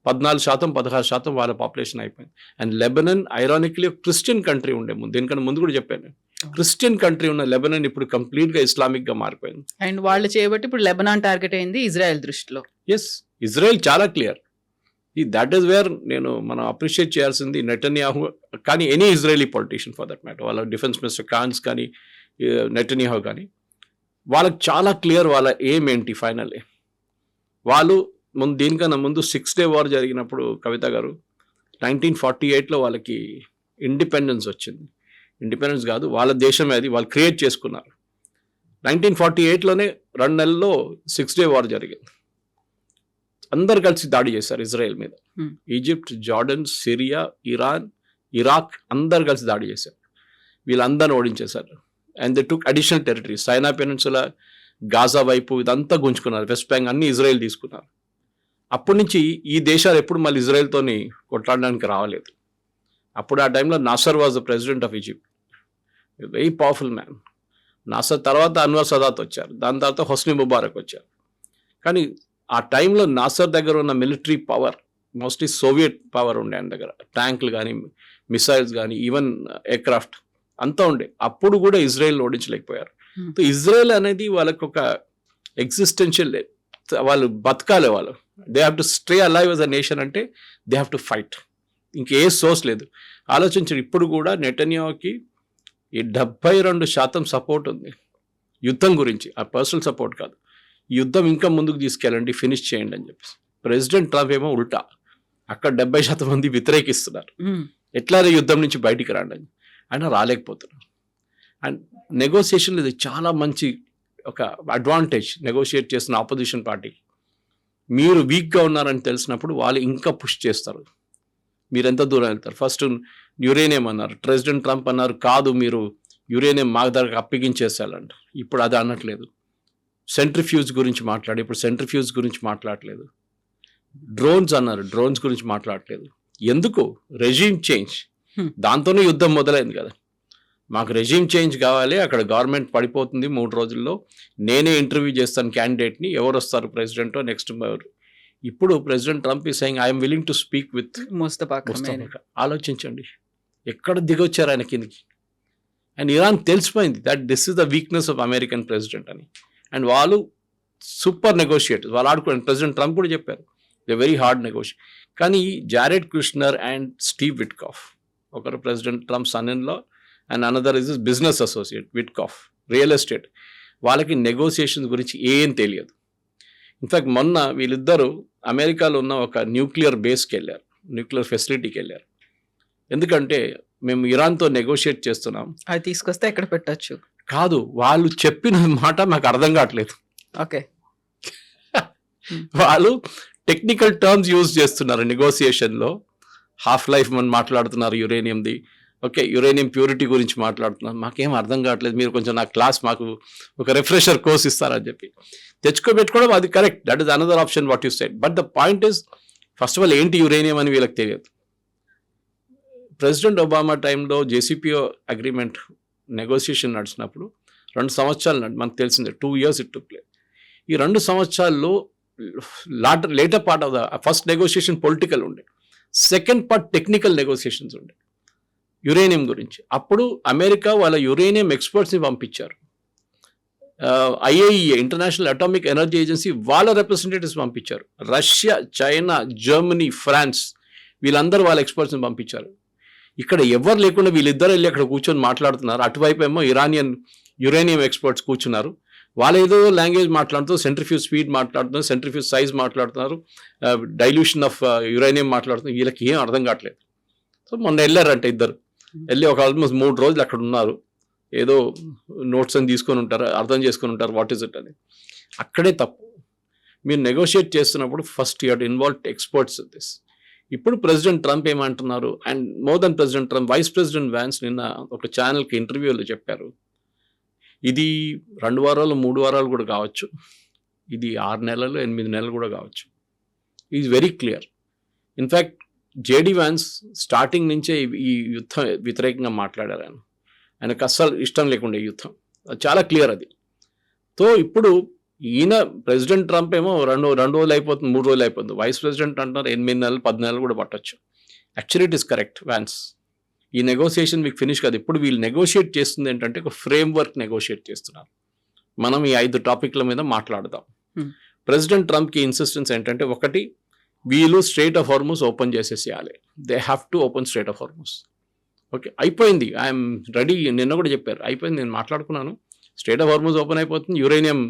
14%, 16% వాళ్ళ పాపులేషన్ అయిపోయింది. అండ్ లెబనన్ ఐరానిక్లీ క్రిస్టియన్ కంట్రీ ఉండే ముందు, దీనికన్నా ముందు కూడా చెప్పాను, క్రిస్టియన్ కంట్రీ ఉన్న లెబనన్ ఇప్పుడు కంప్లీట్గా ఇస్లామిక్గా మారిపోయింది. అండ్ వాళ్ళు చేయబట్టి ఇప్పుడు లెబనాన్ టార్గెట్ అయింది ఇజ్రాయెల్ దృష్టిలో. ఎస్, ఇజ్రాయెల్ చాలా క్లియర్. దట్ ఈస్ వేర్ మనం అప్రిషియేట్ చేయాల్సింది నెటన్యాహు, కానీ any Israeli politician for that matter, వాళ్ళ డిఫెన్స్ మినిస్టర్ కాన్స్ కానీ నెటన్యాహు కానీ, వాళ్ళకి చాలా క్లియర్ వాళ్ళ ఎయిమ్ ఏంటి ఫైనల్లీ. వాళ్ళు దీనికన్నా ముందు 6 Day వార్ జరిగినప్పుడు, కవిత గారు, 1948లో వాళ్ళకి ఇండిపెండెన్స్ వచ్చింది. ఇండిపెండెన్స్ కాదు, వాళ్ళ దేశమే అది, వాళ్ళు క్రియేట్ చేసుకున్నారు. 1948లోనే 2 నెలల్లో 6 Day వార్ జరిగింది. అందరు కలిసి దాడి చేశారు ఇజ్రాయెల్ మీద. Egypt, Jordan, Syria, Iran, Iraq అందరు కలిసి దాడి చేశారు. వీళ్ళందరిని ఓడించేశారు. And they took additional territory, Sinai peninsula, Gaza వైపు ఇదంతా గుంజుకున్నారు. వెస్ట్ బ్యాంక్ అన్ని ఇజ్రాయెల్ తీసుకున్నారు. అప్పటి నుంచి ఈ దేశాలు ఎప్పుడు మళ్ళీ ఇజ్రాయెల్తోని కొట్లాడడానికి రావలేదు. అప్పుడు ఆ టైంలో Nasser was the president of Egypt, very powerful man. Nasser తర్వాత అన్వర్ సదాత్ వచ్చారు, దాని తర్వాత హొస్ని ముబారక్ వచ్చారు. కానీ ఆ టైంలో నాసర్ దగ్గర ఉన్న military power mostly Soviet power ఉండే ఆయన దగ్గర, ట్యాంకులు కానీ, మిసైల్స్ కానీ, ఈవెన్ ఎయిర్క్రాఫ్ట్ అంతా ఉండే. అప్పుడు కూడా ఇజ్రాయెల్ ఓడించలేకపోయారు. సో ఇజ్రాయెల్ అనేది వాళ్ళకు ఒక ఎగ్జిస్టెన్షియల్, వాళ్ళు బతకాలి, వాళ్ళు they have to stay alive as a nation, అంటే దే హ్యావ్ టు ఫైట్. ఇంకే సోర్స్ లేదు. ఆలోచించండి, ఇప్పుడు కూడా నెటన్యాహుకి ఈ 72% సపోర్ట్ ఉంది యుద్ధం గురించి, ఆ పర్సనల్ సపోర్ట్ కాదు. ఈ యుద్ధం ఇంకా ముందుకు తీసుకెళ్ళండి, ఫినిష్ చేయండి అని చెప్పేసి. ప్రెసిడెంట్ ట్రంప్ ఏమో ఉల్టా, అక్కడ 70% మంది వ్యతిరేకిస్తున్నారు, ఎట్లా యుద్ధం నుంచి బయటికి రాండి అని. ఆయన రాలేకపోతున్నారు. అండ్ నెగోసియేషన్ ఇది చాలా మంచి ఒక అడ్వాంటేజ్ నెగోషియేట్ చేసిన ఆపోజిషన్ పార్టీ. మీరు వీక్గా ఉన్నారని తెలిసినప్పుడు వాళ్ళు ఇంకా పుష్ చేస్తారు, మీరు ఎంత దూరం వెళ్తారు. ఫస్ట్ యురేనియం అన్నారు, ప్రెసిడెంట్ ట్రంప్ అన్నారు కాదు మీరు యురేనియం మా దగ్గరకు అప్పగించేసాలంట. ఇప్పుడు అది అనట్లేదు. సెంట్రిఫ్యూజ్ గురించి మాట్లాడి, ఇప్పుడు సెంట్రిఫ్యూజ్ గురించి మాట్లాడలేదు. డ్రోన్స్ అన్నారు, డ్రోన్స్ గురించి మాట్లాడలేదు. ఎందుకు? రెజీమ్ చేంజ్, దాంతోనే యుద్ధం మొదలైంది కదా. మాకు రెజీమ్ చేంజ్ కావాలి, అక్కడ గవర్నమెంట్ పడిపోతుంది 3 రోజుల్లో, నేనే ఇంటర్వ్యూ చేస్తాను క్యాండిడేట్ని, ఎవరు వస్తారు ప్రెసిడెంటో నెక్స్ట్. ఇప్పుడు ప్రెసిడెంట్ ట్రంప్ ఈ saying I'm willing to speak with Mustafa. ఆలోచించండి ఎక్కడ దిగొచ్చారు ఆయన కిందికి. అండ్ ఇరాన్ తెలిసిపోయింది that this is the weakness of American president అని. అండ్ వాళ్ళు సూపర్ నెగోషియేటర్స్, వాళ్ళు ఆడుకోండి. ప్రెసిడెంట్ ట్రంప్ కూడా చెప్పారు దే వెరీ హార్డ్ నెగోషియేట్. కానీ Jared Kushner and Steve Witkoff, ఒకరు president Trump son in law and another is business associate Witkoff, real estate. వాళ్ళకి negotiations గురించి ఏం తెలియదు. ఇన్ఫ్యాక్ట్ మొన్న వీళ్ళిద్దరూ అమెరికాలో ఉన్న ఒక న్యూక్లియర్ బేస్కి వెళ్ళారు, న్యూక్లియర్ ఫెసిలిటీకి వెళ్ళారు. ఎందుకంటే మేము ఇరాన్తో నెగోషియేట్ చేస్తున్నాం, అది తీసుకొస్తే ఎక్కడ పెట్టచ్చు కాదు, వాళ్ళు చెప్పిన మాట మాకు అర్థం కావట్లేదు. ఓకే, వాళ్ళు టెక్నికల్ టర్మ్స్ యూజ్ చేస్తున్నారు నెగోసియేషన్లో. హాఫ్ లైఫ్ మనం మాట్లాడుతున్నారు యురేనియంది. ఓకే, యురేనియం ప్యూరిటీ గురించి మాట్లాడుతున్నారు. మాకేం అర్థం కావట్లేదు, మీరు కొంచెం నా క్లాస్ మాకు ఒక రిఫ్రెషర్ కోర్స్ ఇస్తారని చెప్పి పెట్టుకోవడం అది correct. That is another option what you said. But the point is, first of all ఏంటి యురేనియం అని వీళ్ళకి తెలియదు. ప్రెసిడెంట్ ఒబామా టైంలో జేసీపీఓ అగ్రిమెంట్ నెగోసియేషన్ నడిచినప్పుడు 2 సంవత్సరాలు మనకు తెలిసిందే, 2 years ఇట్ టుక్ ప్లేస్. ఈ 2 సంవత్సరాల్లో later part of the first negotiation political ఉండే, సెకండ్ పార్ట్ టెక్నికల్ నెగోసియేషన్స్ ఉండే యురేనియం గురించి. అప్పుడు అమెరికా వాళ్ళ యురేనియం ఎక్స్పర్ట్స్ని పంపించారు. IAEA, international atomic energy agency, వాళ్ళ రిప్రజెంటేటివ్స్ పంపించారు. రష్యా, చైనా, జర్మనీ, ఫ్రాన్స్, వీళ్ళందరూ వాళ్ళ ఎక్స్పర్ట్స్ని పంపించారు. ఇక్కడ ఎవరు లేకుండా వీళ్ళిద్దరు వెళ్ళి అక్కడ కూర్చొని మాట్లాడుతున్నారు. అటువైపు ఏమో ఇరానియన్ యురేనియం ఎక్స్పర్ట్స్ కూర్చున్నారు. వాళ్ళు ఏదో లాంగ్వేజ్ మాట్లాడుతున్నారు, సెంట్రిఫ్యూజ్ స్పీడ్ మాట్లాడుతున్నారు, సెంట్రిఫ్యూజ్ సైజ్ మాట్లాడుతున్నారు, డైల్యూషన్ ఆఫ్ యురేనియం మాట్లాడుతున్నారు. వీళ్ళకి ఏం అర్థం కావట్లేదు. సో మొన్న వెళ్ళారంటే ఇద్దరు వెళ్ళి ఒక ఆల్మోస్ట్ 3 రోజులు అక్కడ ఉన్నారు. ఏదో నోట్స్ అని తీసుకొని ఉంటారు, అర్థం చేసుకొని ఉంటారు వాట్ ఈస్ ఇట్ అని. అక్కడే తప్పు. మీరు నెగోషియేట్ చేస్తున్నప్పుడు first you have to involve experts in this. ఇప్పుడు ప్రెసిడెంట్ ట్రంప్ ఏమంటున్నారు, and more than President Trump, vice president Vance నిన్న ఒక ఛానల్కి ఇంటర్వ్యూలో చెప్పారు, ఇది 2 వారాలు 3 వారాలు కూడా కావచ్చు, ఇది 6 నెలలు 8 నెలలు కూడా కావచ్చు. Is very clear. In fact JD Vance starting నుంచే ఈ యుద్ధం వ్యతిరేకంగా మాట్లాడారు. ఆయనకు అస్సలు ఇష్టం లేకుండా ఈ యుద్ధం, అది చాలా క్లియర్ అది. సో ఇప్పుడు ఈయన ప్రెసిడెంట్ ట్రంప్ ఏమో 2 రోజులు అయిపోతుంది, 3 రోజులు అయిపోతుంది. వైస్ ప్రెసిడెంట్ అంటున్నారు 8 నెలలు 10 నెలలు కూడా పట్టొచ్చు. Actually it is correct Vance. ఈ నెగోసియేషన్ మీకు ఫినిష్ కాదు. ఇప్పుడు వీళ్ళు నెగోషియేట్ చేస్తుంది ఏంటంటే ఒక ఫ్రేమ్ వర్క్ నెగోషియేట్ చేస్తున్నారు. మనం ఈ 5 టాపిక్ల మీద మాట్లాడదాం. ప్రెసిడెంట్ ట్రంప్కి ఇన్సిస్టెన్స్ ఏంటంటే, ఒకటి, వీళ్ళు స్ట్రెయిట్ ఆఫ్ హార్మూజ్ ఓపెన్ చేసేసేయాలి. They have to open Strait of Hormuz. Okay, అయిపోయింది, ఐఎమ్ రెడీ. నిన్న కూడా చెప్పారు, అయిపోయింది, నేను మాట్లాడుకున్నాను, స్ట్రెయిట్ ఆఫ్ హార్మూజ్ ఓపెన్ అయిపోతుంది, యురేనియం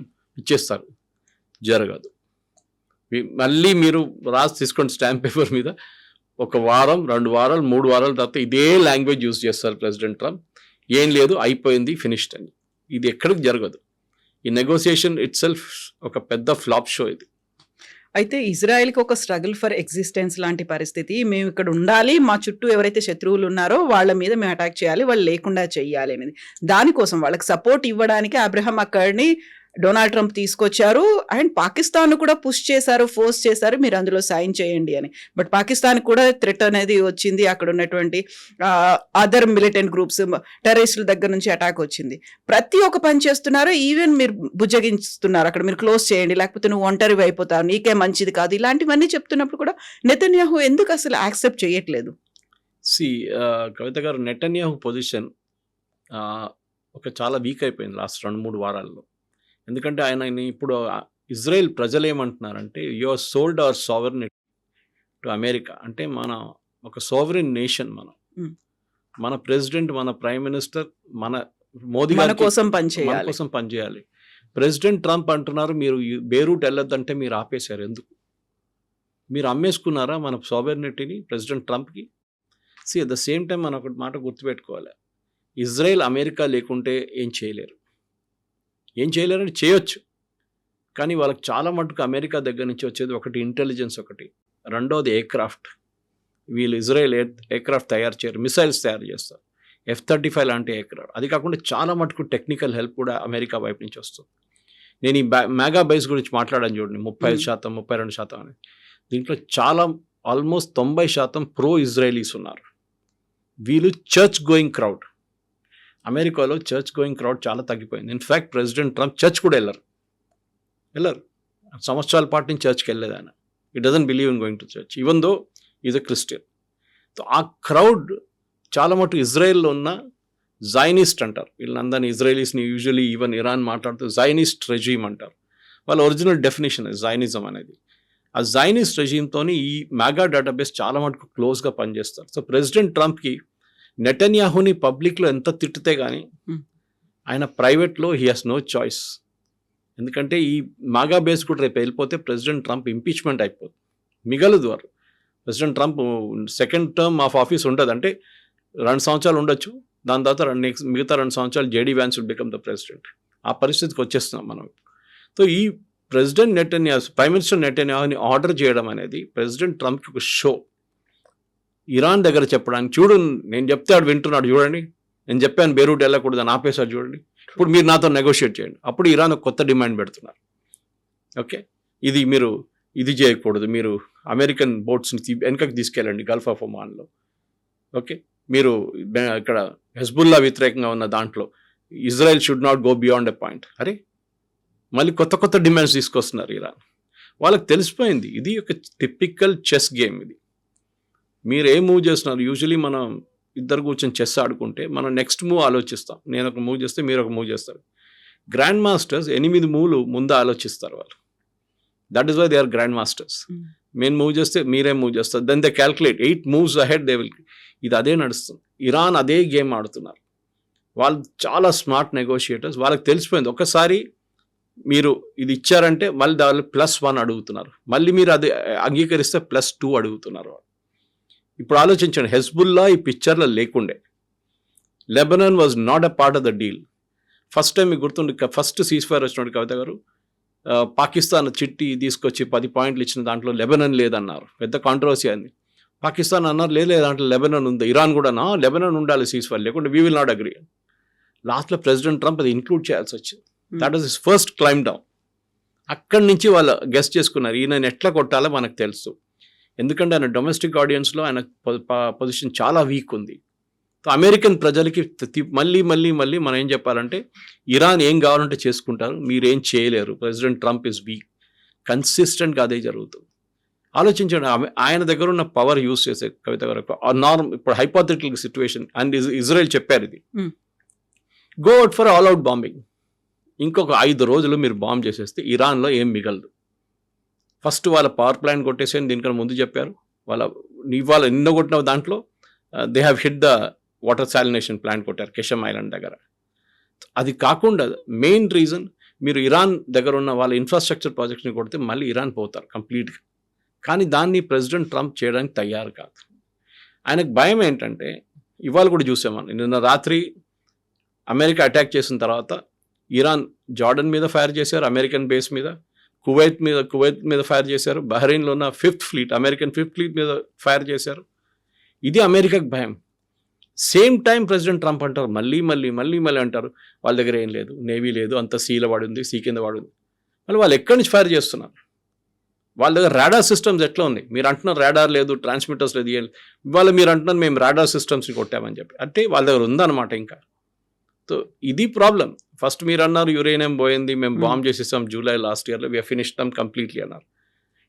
ఇచ్చేస్తారు. జరగదు. మళ్ళీ మీరు రాసి తీసుకోండి స్టాంప్ పేపర్ మీద, 1 వారం 2 వారాలు 3 వారాల తర్వాత ఇదే లాంగ్వేజ్ యూజ్ చేస్తారు ప్రెసిడెంట్ ట్రంప్. ఏం లేదు, అయిపోయింది, ఫినిష్డ్ అని. ఇది ఎక్కడికి జరగదు. ఈ నెగోసియేషన్ ఇట్ సెల్ఫ్ ఒక పెద్ద ఫ్లాప్ షో ఇది. అయితే ఇజ్రాయెల్కి ఒక స్ట్రగుల్ ఫర్ ఎగ్జిస్టెన్స్ లాంటి పరిస్థితి. మేము ఇక్కడ ఉండాలి, మా చుట్టూ ఎవరైతే శత్రువులు ఉన్నారో వాళ్ళ మీద మేము అటాక్ చేయాలి, వాళ్ళు లేకుండా చేయాలి అనేది. దానికోసం వాళ్ళకి సపోర్ట్ ఇవ్వడానికి అబ్రహం అక్కడిని డొనాల్డ్ ట్రంప్ తీసుకొచ్చారు. అండ్ పాకిస్తాన్ కూడా పుష్ చేశారు, ఫోర్స్ చేశారు, మీరు అందులో సైన్ చేయండి అని. బట్ పాకిస్తాన్ కూడా థ్రెట్ అనేది వచ్చింది. అక్కడ ఉన్నటువంటి అదర్ మిలిటెంట్ గ్రూప్స్, టెర్రరిస్టుల దగ్గర నుంచి అటాక్ వచ్చింది. ప్రతి ఒక్క పని చేస్తున్నారు. ఈవెన్ మీరు బుజ్జగిస్తున్నారు, అక్కడ మీరు క్లోజ్ చేయండి, లేకపోతే నువ్వు ఒంటరివి అయిపోతావు, నీకే మంచిది కాదు, ఇలాంటివన్నీ చెప్తున్నప్పుడు కూడా నెతన్యాహు ఎందుకు అసలు యాక్సెప్ట్ చేయట్లేదు? కవిత గారు, నెతన్యాహు పొజిషన్ ఒక చాలా వీక్ అయిపోయింది లాస్ట్ 2-3 వారాల్లో. ఎందుకంటే ఆయన ఇప్పుడు ఇజ్రాయెల్ ప్రజలు ఏమంటున్నారంటే, you are sold our sovereignty to America. అంటే మన ఒక సోవరెన్ నేషన్, మన ప్రెసిడెంట్, మన ప్రైమ్ మినిస్టర్, మన మోదీ మన కోసం పనిచేయాలి. ప్రెసిడెంట్ ట్రంప్ అంటున్నారు, మీరు బేరూట్ వెళ్ళొద్దంటే మీరు ఆపేశారు. ఎందుకు? మీరు అమ్మేసుకున్నారా మన సోవరెనిటీని ప్రెసిడెంట్ ట్రంప్కి? అట్ ద సేమ్ టైం మనం ఒకటి మాట గుర్తుపెట్టుకోవాలి, ఇజ్రాయెల్ అమెరికా లేకుంటే ఏం చేయలేరు. చేయలేరని చేయొచ్చు, కానీ వాళ్ళకి చాలా మటుకు అమెరికా దగ్గర నుంచి వచ్చేది ఒకటి ఇంటెలిజెన్స్, ఒకటి రెండోది ఎయిర్క్రాఫ్ట్. వీళ్ళు ఇజ్రాయెల్ ఎయిర్క్రాఫ్ట్ తయారు చేయరు, మిసైల్స్ తయారు చేస్తారు, F-35 లాంటి ఎయిర్క్రాఫ్ట్. అది కాకుండా చాలా మటుకు టెక్నికల్ హెల్ప్ కూడా అమెరికా వైపు నుంచి వస్తుంది. నేను ఈ మెగా బేస్ గురించి మాట్లాడాను చూడండి, 35%, 32% అని. దీంట్లో చాలా ఆల్మోస్ట్ 90% ప్రో ఇజ్రాయలీస్ ఉన్నారు. వీళ్ళు చర్చ్ గోయింగ్ క్రౌడ్. అమెరికాలో చర్చ్ గోయింగ్ క్రౌడ్ చాలా తగ్గిపోయింది. ఇన్ఫ్యాక్ట్ ప్రెసిడెంట్ ట్రంప్ చర్చ్ కూడా వెళ్ళరు. సంవత్సరాల పాటు నుంచి చర్చ్కి వెళ్ళలేదు ఆయన. ఈ doesn't believe in going to church even though is a Christian. So ఆ క్రౌడ్ చాలా మటుకు ఇజ్రాయెల్లో ఉన్న జైనిస్ట్ అంటారు వీళ్ళందరినీ. ఇజ్రాయలీస్ని యూజువలీ ఈవెన్ ఇరాన్ మాట్లాడుతూ జైనిస్ట్ రెజీమ్ అంటారు. వాళ్ళ ఒరిజినల్ డెఫినేషన్ జైనిజం అనేది. ఆ జైనిస్ట్ రెజీమ్తో ఈ మెగా డేటాబేస్ చాలా మటుకు క్లోజ్గా పనిచేస్తారు. సో ప్రెసిడెంట్ ట్రంప్కి నెతన్యాహుని పబ్లిక్లో ఎంత తిట్టితే కానీ ఆయన ప్రైవేట్లో హీ హాస్ నో చాయిస్. ఎందుకంటే ఈ మెగా బేస్ కూడా రేపు వెళ్ళిపోతే ప్రెసిడెంట్ ట్రంప్ ఇంపీచ్మెంట్ అయిపోతుంది, మిగలదు. వారు president Trump second term of office ఉంటుంది, అంటే 2 సంవత్సరాలు ఉండొచ్చు, దాని తర్వాత మిగతా 2 సంవత్సరాలు JD Vance will become the president. ఆ పరిస్థితికి వచ్చేస్తున్నాం మనం. సో ఈ ప్రెసిడెంట్ నెతన్యాహు, ప్రైమ్ మినిస్టర్ నెతన్యాహుని ఆర్డర్ చేయడం అనేది ప్రెసిడెంట్ ట్రంప్కి ఒక షో. ఇరాన్ దగ్గర చెప్పడానికి చూడు, నేను చెప్తే ఆడు వింటున్నాడు చూడండి, నేను చెప్పాను బేరూట్ వెళ్ళకూడదు అని ఆపేశాడు చూడండి, ఇప్పుడు మీరు నాతో నెగోషియేట్ చేయండి. అప్పుడు ఇరాన్ ఒక కొత్త డిమాండ్ పెడుతున్నారు. ఓకే, ఇది మీరు ఇది చేయకూడదు, మీరు అమెరికన్ బోట్స్ని వెనకకి తీసుకెళ్ళండి గల్ఫ్ ఆఫ్ ఒమాన్లో. ఓకే, మీరు ఇక్కడ హెజ్బుల్లా వ్యతిరేకంగా ఉన్న దాంట్లో Israel should not go beyond a point. అరే, మళ్ళీ కొత్త కొత్త డిమాండ్స్ తీసుకొస్తున్నారు ఇరాన్. వాళ్ళకి తెలిసిపోయింది ఇది ఒక టిపికల్ చెస్ గేమ్. ఇది మీరు ఏ మూవ్ చేస్తున్నారు, యూజువలీ మనం ఇద్దరు కూర్చొని చెస్ ఆడుకుంటే మనం నెక్స్ట్ మూవ్ ఆలోచిస్తాం. నేను ఒక మూవ్ చేస్తే మీరు ఒక మూవ్ చేస్తారు. గ్రాండ్ మాస్టర్స్ 8 మూవ్లు ముందు ఆలోచిస్తారు వాళ్ళు. That is why they are grand masters. మేము మూవ్ చేస్తే మీరే మూవ్ చేస్తారు, then they calculate 8 moves ahead they will. ఇది అదే నడుస్తుంది. ఇరాన్ అదే గేమ్ ఆడుతున్నారు. వాళ్ళు చాలా స్మార్ట్ నెగోషియేటర్స్. వాళ్ళకి తెలిసిపోయింది ఒకసారి మీరు ఇది ఇచ్చారంటే మళ్ళీ దాని +1 అడుగుతున్నారు, మళ్ళీ మీరు అది అంగీకరిస్తే +2 అడుగుతున్నారు. ఇప్పుడు ఆలోచించండి, హెజ్బుల్లా ఈ పిక్చర్లో లేకుండే, Lebanon was not a part of the deal. First time మీకు గుర్తుండి, ఫస్ట్ సీజ్ ఫైర్ వచ్చినట్టు కవిత గారు పాకిస్తాన్ చిట్టి తీసుకొచ్చి 10 పాయింట్లు ఇచ్చిన దాంట్లో లెబనాన్ లేదన్నారు. పెద్ద కాంట్రవర్సీ అయింది. పాకిస్తాన్ అన్నారు లేదు దాంట్లో లెబనాన్ ఉంది. ఇరాన్ కూడా లెబనాన్ ఉండాలి సీజ్ ఫైర్, లేకుంటే వీ విల్ నాట్ అగ్రీ. లాస్ట్లో ప్రెసిడెంట్ ట్రంప్ అది ఇంక్లూడ్ చేయాల్సి వచ్చింది. That was his first claim down. అక్కడి నుంచి వాళ్ళు గెస్ట్ చేసుకున్నారు ఈయన ఎట్లా కొట్టాలో మనకు తెలుసు. ఎందుకంటే ఆయన డొమెస్టిక్ ఆడియన్స్లో ఆయన పొజిషన్ చాలా వీక్ ఉంది. అమెరికన్ ప్రజలకి మళ్ళీ మళ్ళీ మళ్ళీ మనం ఏం చెప్పాలంటే, ఇరాన్ ఏం కావాలంటే చేసుకుంటారు, మీరేం చేయలేరు, ప్రెసిడెంట్ ట్రంప్ ఇస్ వీక్. కన్సిస్టెంట్గా అదే జరుగుతుంది. ఆలోచించండి, ఆయన దగ్గర ఉన్న పవర్ యూస్ చేసే కవిత వరకు నార్మ్ ఇప్పుడు హైపోథెటికల్ సిచ్యువేషన్ అండ్ ఇజ్రాయెల్ చెప్పారు ఇది, go out for all out bombing. ఇంకొక 5 రోజులు మీరు బాంబ్ చేసేస్తే ఇరాన్లో ఏం మిగలదు. ఫస్ట్ వాళ్ళ పవర్ ప్లాంట్ కొట్టేసేని దీనికన్నా ముందు చెప్పారు. ఇవాళ నిన్న కొట్టిన దాంట్లో they have hit the water salination plant కొట్టారు కెషమ్ ఐలాండ్ దగ్గర. అది కాకుండా మెయిన్ రీజన్, మీరు ఇరాన్ దగ్గర ఉన్న వాళ్ళ ఇన్ఫ్రాస్ట్రక్చర్ ప్రాజెక్ట్ని కొడితే మళ్ళీ ఇరాన్ పోతారు కంప్లీట్గా. కానీ దాన్ని ప్రెసిడెంట్ ట్రంప్ చేయడానికి తయారు కాదు. ఆయనకు భయం ఏంటంటే, ఇవాళ కూడా చూసామని, నిన్న రాత్రి అమెరికా అటాక్ చేసిన తర్వాత ఇరాన్ జార్డన్ మీద ఫైర్ చేశారు, అమెరికన్ బేస్ మీద, కువైత్ మీద ఫైర్ చేశారు, బహ్రెయిన్లో ఉన్న 5th fleet, American 5th fleet మీద ఫైర్ చేశారు. ఇది అమెరికాకి భయం. సేమ్ టైం ప్రెసిడెంట్ ట్రంప్ అంటారు మళ్ళీ మళ్ళీ మళ్ళీ మళ్ళీ అంటారు వాళ్ళ దగ్గర ఏం లేదు, నేవీ లేదు, అంత సీలో వాడింది, సీ కింద వాడింది. మళ్ళీ వాళ్ళు ఎక్కడి నుంచి ఫైర్ చేస్తున్నారు? వాళ్ళ దగ్గర రాడార్ సిస్టమ్స్ ఎట్లా ఉంది? మీరు అంటున్నారు రాడార్ లేదు, ట్రాన్స్మిటర్స్ లేదు, ఏం ఇవాళ మీరు అంటున్నారు మేము రాడార్ సిస్టమ్స్ని కొట్టామని చెప్పి. అంటే వాళ్ళ దగ్గర ఉందన్నమాట ఇంకా. సో ఇది ప్రాబ్లం. ఫస్ట్ మీరు అన్నారు యురేనియం పోయింది, మేము బాంబ్ చేసేసాం జూలై లాస్ట్ ఇయర్లో, వి ఫినిష్ దమ్ కంప్లీట్లీ అన్నారు.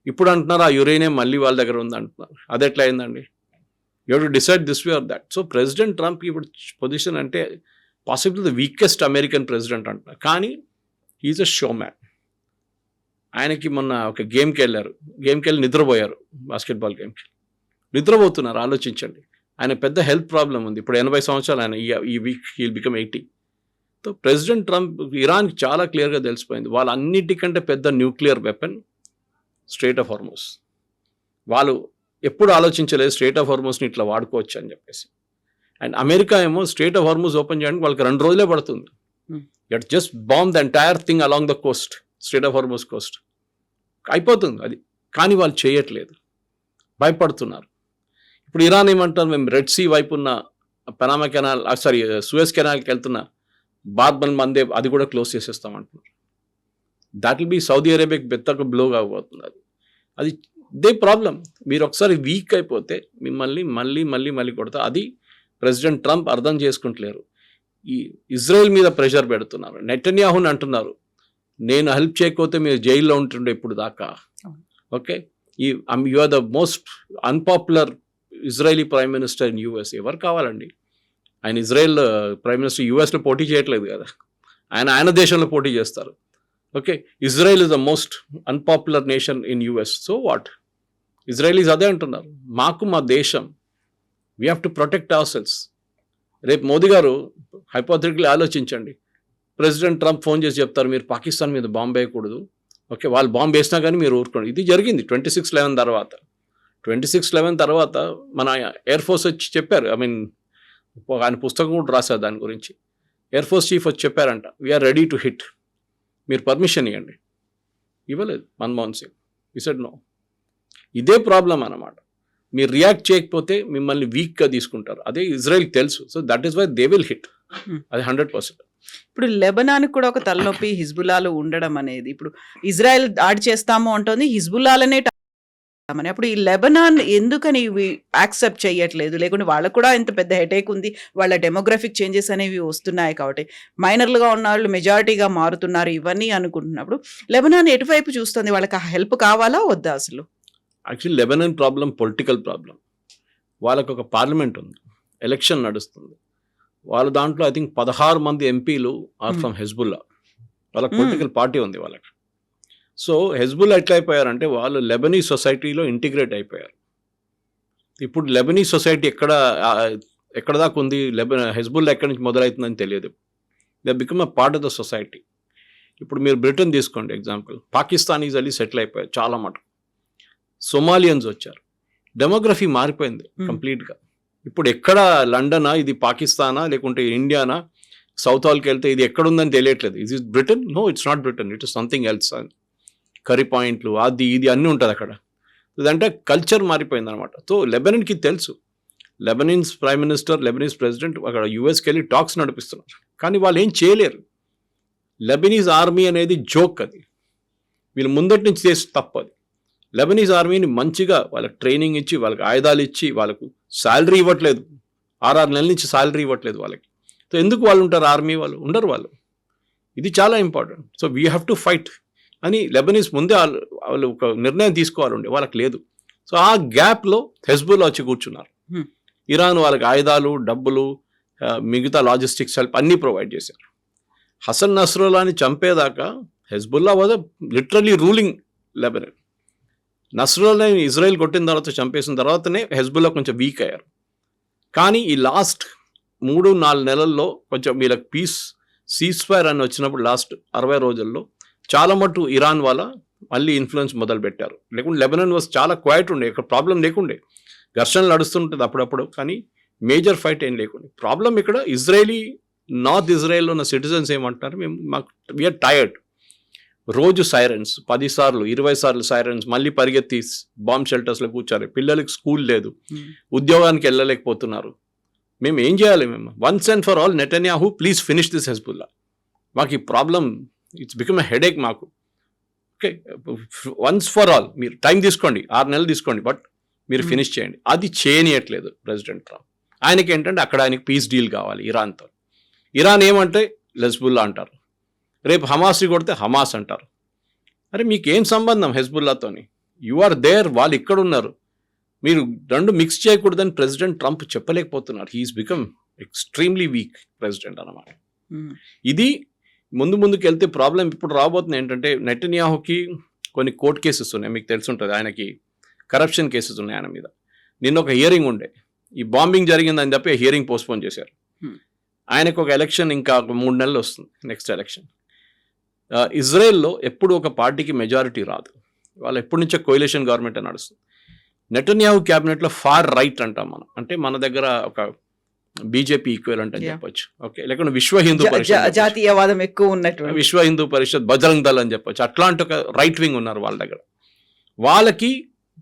ఇప్పుడు అంటున్నారు ఆ యురేనియం మళ్ళీ వాళ్ళ దగ్గర ఉంది అంటున్నారు. అది ఎట్లా అయిందండి? You have to decide this way or that. So president Trump ఇప్పుడు పొజిషన్ అంటే possible the weakest American president అంటున్నారు. కానీ హీఈస్ అ షో మ్యాన్. ఆయనకి మొన్న ఒక గేమ్కి వెళ్ళి నిద్రపోయారు, బాస్కెట్బాల్ గేమ్కి నిద్రపోతున్నారు. ఆలోచించండి, ఆయన పెద్ద హెల్త్ ప్రాబ్లం ఉంది. ఇప్పుడు 80 సంవత్సరాలు ఆయన, ఈ week he'll become 80. So president Trump, ఇరాన్కి చాలా క్లియర్గా తెలిసిపోయింది వాళ్ళ అన్నిటికంటే పెద్ద nuclear weapon Strait of Hormuz. వాళ్ళు ఎప్పుడు ఆలోచించలేదు స్ట్రెయిట్ ఆఫ్ హార్మోస్ని ఇట్లా వాడుకోవచ్చు అని చెప్పేసి. అండ్ అమెరికా ఏమో స్ట్రెయిట్ ఆఫ్ హార్మోస్ ఓపెన్ చేయడానికి వాళ్ళకి 2 రోజులే పడుతుంది. It just bomb the entire thing along the Coast, straight of హార్మోస్ Coast అయిపోతుంది అది. కానీ వాళ్ళు చేయట్లేదు, భయపడుతున్నారు. ఇప్పుడు ఇరాన్ ఏమంటారు, మేము రెడ్ సీ వైపు ఉన్న పనామా కెనాల్, సూయజ్ కెనాల్కి వెళ్తున్న బార్బన్ మందే అది కూడా క్లోజ్ చేసేస్తామంటున్నారు. దాట్ విల్ బి సౌదీ అరేబియాకి బెత్తకు బ్లో కాబోతుంది. అది దే ప్రాబ్లం. మీరు ఒకసారి వీక్ అయిపోతే మిమ్మల్ని మళ్ళీ మళ్ళీ మళ్ళీ కొడతా. అది ప్రెసిడెంట్ ట్రంప్ అర్థం చేసుకుంటలేరు. ఈ ఇజ్రాయెల్ మీద ప్రెషర్ పెడుతున్నారు. నెటన్యాహుని అంటున్నారు నేను హెల్ప్ చేయకపోతే మీరు జైల్లో ఉంటుండే ఇప్పుడు దాకా. Okay, you are the most unpopular Israeli prime minister in US. ఎవరు కావాలండి? ఆయన ఇజ్రాయెల్ ప్రైమ్ మినిస్టర్ యూఎస్లో పోటీ చేయట్లేదు కదా, ఆయన దేశంలో పోటీ చేస్తారు. Okay, Israel is the most unpopular nation in US. So what? Israelis అదే అంటున్నారు, మాకు మా దేశం, we have to protect our cells. రేపు మోదీ గారు హైపోథెటికల్లీ ఆలోచించండి, ప్రెసిడెంట్ ట్రంప్ ఫోన్ చేసి చెప్తారు మీరు పాకిస్తాన్ మీద బాంబు వేయకూడదు. ఓకే, వాళ్ళు బాంబు వేసినా కానీ మీరు ఊరుకోండి. ఇది జరిగింది 26/11 తర్వాత. 26/11 తర్వాత మన ఎయిర్ ఫోర్స్ వచ్చి చెప్పారు, ఆయన పుస్తకం కూడా రాశారు దాని గురించి. ఎయిర్ ఫోర్స్ చీఫ్ వచ్చి చెప్పారంట, వీఆర్ రెడీ టు హిట్, మీరు పర్మిషన్ ఇవ్వండి. ఇవ్వలేదు మన్మోహన్ సింగ్. ఈ సెడ్ నో. ఇదే ప్రాబ్లం అన్నమాట. మీరు రియాక్ట్ చేయకపోతే మిమ్మల్ని వీక్గా తీసుకుంటారు. అదే ఇజ్రాయెల్కి తెలుసు. So that is why they will hit. అది 100%. ఇప్పుడు లెబనాన్కి కూడా ఒక తలనొప్పి హిజ్బుల్లాలు ఉండడం అనేది. ఇప్పుడు ఇజ్రాయెల్ దాడి చేస్తాము అంటోంది, హిజ్బుల్లాలనే అని. అప్పుడు ఈ లెబనాన్ ఎందుకని ఇవి యాక్సెప్ట్ చేయట్లేదు? లేకుంటే వాళ్ళకు కూడా ఇంత పెద్ద హెడేక్ ఉంది, వాళ్ళ డెమోగ్రఫిక్ చేంజెస్ అనేవి వస్తున్నాయి కాబట్టి మైనర్లుగా ఉన్న వాళ్ళు మెజారిటీగా మారుతున్నారు, ఇవన్నీ అనుకుంటున్నప్పుడు లెబనాన్ ఎటువైపు చూస్తుంది? వాళ్ళకి హెల్ప్ కావాలా వద్దా అసలు? Actually Lebanon problem political problem. వాళ్ళకు ఒక పార్లమెంట్ ఉంది, ఎలక్షన్ నడుస్తుంది. వాళ్ళ దాంట్లో ఐ థింక్ 16 మంది ఎంపీలు ఆర్ ఫ్రమ్ హెజ్బుల్లా. వాళ్ళకి పొలిటికల్ పార్టీ ఉంది వాళ్ళకి. సో హెజ్బుల్లా ఎట్లా అయిపోయారంటే వాళ్ళు లెబనీ సొసైటీలో ఇంటిగ్రేట్ అయిపోయారు. ఇప్పుడు లెబనీ సొసైటీ ఎక్కడ దాకా ఉంది, హెజ్బుల్లా ఎక్కడి నుంచి మొదలవుతుందని తెలియదు. They become a part of the society. ఇప్పుడు మీరు బ్రిటన్ తీసుకోండి ఎగ్జాంపుల్, పాకిస్తానీస్ వెళ్ళి సెటిల్ అయిపోయారు చాలా మటుకు. సొమాలియన్స్ వచ్చారు. డెమోగ్రఫీ మారిపోయింది కంప్లీట్గా. ఇప్పుడు ఎక్కడ లండనా, ఇది పాకిస్తానా, లేకుంటే ఇండియానా, సౌత్ హాల్కి వెళ్తే ఇది ఎక్కడుందని తెలియట్లేదు. ఇది is Britain? No, it's not Britain, it is something else. Curry పాయింట్లు అది ఇది అన్నీ ఉంటుంది అక్కడ. ఇదంటే కల్చర్ మారిపోయింది అనమాట. సో లెబనన్కి తెలుసు, లెబనీన్స్ ప్రైమ్ మినిస్టర్, లెబనీస్ ప్రెసిడెంట్ అక్కడ యూఎస్కి వెళ్ళి టాక్స్ నడిపిస్తున్నారు, కానీ వాళ్ళు ఏం చేయలేరు. లెబనీస్ ఆర్మీ అనేది జోక్, అది వీళ్ళు ముందటి నుంచి చేసి తప్పది. లెబనీస్ ఆర్మీని మంచిగా వాళ్ళకి ట్రైనింగ్ ఇచ్చి, వాళ్ళకి ఆయుధాలు ఇచ్చి, వాళ్ళకు శాలరీ ఇవ్వట్లేదు, 6 నెలల నుంచి శాలరీ ఇవ్వట్లేదు వాళ్ళకి. సో ఎందుకు వాళ్ళు ఉంటారు ఆర్మీ? వాళ్ళు ఉండరు. వాళ్ళు ఇది చాలా important. So we have to fight అని లెబనీస్ ముందే వాళ్ళు ఒక నిర్ణయం తీసుకోవాలండి, వాళ్ళకి లేదు. సో ఆ గ్యాప్లో హెజ్బుల్లా వచ్చి కూర్చున్నారు. ఇరాన్ వాళ్ళకి ఆయుధాలు, డబ్బులు, మిగతా లాజిస్టిక్స్ హెల్ప్ అన్నీ ప్రొవైడ్ చేశారు. హసన్ నస్రుల్లాని చంపేదాకా Hezbollah was literally ruling Lebanon. నస్రుల్లాని ఇజ్రాయెల్ కొట్టిన తర్వాత, చంపేసిన తర్వాతనే హెజ్బుల్లా కొంచెం వీక్ అయ్యారు. కానీ ఈ లాస్ట్ 3-4 నెలల్లో కొంచెం వీళ్ళకి పీస్ సీజ్ఫైర్ అని వచ్చినప్పుడు లాస్ట్ 60 రోజుల్లో చాలా మటు ఇరాన్ వాళ్ళ మళ్ళీ ఇన్ఫ్లుయెన్స్ మొదలు పెట్టారు. లేకుంటే లెబనాన్ వాజ్ చాలా క్వైట్ ఉండే, ఇక్కడ ప్రాబ్లం లేకుండే. ఘర్షణలు నడుస్తుంటుంది అప్పుడప్పుడు, కానీ మేజర్ ఫైట్ ఏం లేకుండే. ప్రాబ్లం ఇక్కడ ఇజ్రాయలీ, నార్త్ ఇజ్రాయెల్లో ఉన్న సిటిజన్స్ ఏమంటారు, మాకు వీఆర్ టైర్డ్. రోజు సైరన్స్ 10 సార్లు 20 సార్లు సైరన్స్, మళ్ళీ పరిగెత్తి బాంబ్ షెల్టర్స్లో కూర్చారు. పిల్లలకి స్కూల్ లేదు, ఉద్యోగానికి వెళ్ళలేకపోతున్నారు. మేము ఏం చేయాలి? మేము once and for all Netanyahu please finish this Hezbollah. మాకు ఈ problem it's become a headache మాకు. ఓకే, వన్స్ ఫర్ ఆల్ మీరు టైం తీసుకోండి, 6 నెలలు తీసుకోండి, బట్ మీరు ఫినిష్ చేయండి. అది చేయనియట్లేదు ప్రెసిడెంట్ ట్రంప్. ఆయనకి ఏంటంటే అక్కడ ఆయనకి పీస్ డీల్ కావాలి ఇరాన్తో. ఇరాన్ ఏమంటే హెజ్బుల్లా అంటారు, రేపు హమాస్ని కొడితే హమాస్ అంటారు. అరే మీకేం సంబంధం హెజ్బుల్లాతోని? యు ఆర్ దేర్, వాళ్ళు ఇక్కడ ఉన్నారు. మీరు రెండు మిక్స్ చేయకూడదని ప్రెసిడెంట్ ట్రంప్ చెప్పలేకపోతున్నారు. He is become extremely weak president అన్నమాట. ఇది ముందుకు వెళ్తే ప్రాబ్లం ఇప్పుడు రాబోతుంది ఏంటంటే, నెటన్యాహుకి కొన్ని కోర్ట్ కేసెస్ ఉన్నాయి, మీకు తెలుసుంటుంది. ఆయనకి కరప్షన్ కేసెస్ ఉన్నాయి ఆయన మీద. నిన్న ఒక హియరింగ్ ఉండే, ఈ బాంబింగ్ జరిగిందని చెప్పి హియరింగ్ పోస్ట్పోన్ చేశారు. ఆయనకు ఒక ఎలక్షన్ ఇంకా 3 నెలలు వస్తుంది, నెక్స్ట్ ఎలక్షన్. ఇజ్రాయెల్లో ఎప్పుడు ఒక పార్టీకి మెజారిటీ రాదు, వాళ్ళు ఎప్పటి నుంచో కోయిలేషన్ గవర్నమెంట్ నడుస్తుంది. నెటన్యాహు క్యాబినెట్లో ఫార్ రైట్ అంటాం మనం, అంటే మన దగ్గర ఒక బీజేపీ ఈక్వలెంట్ అని చెప్పొచ్చు. ఓకే, లేకుంటే విశ్వ హిందూ పరిషత్, జాతీయవాదం ఎక్కువ ఉన్నట్టు విశ్వ హిందూ పరిషత్, బజరంగ్ దళ్ అని చెప్పొచ్చు. అట్లాంటి ఒక రైట్ వింగ్ ఉన్నారు వాళ్ళ దగ్గర. వాళ్ళకి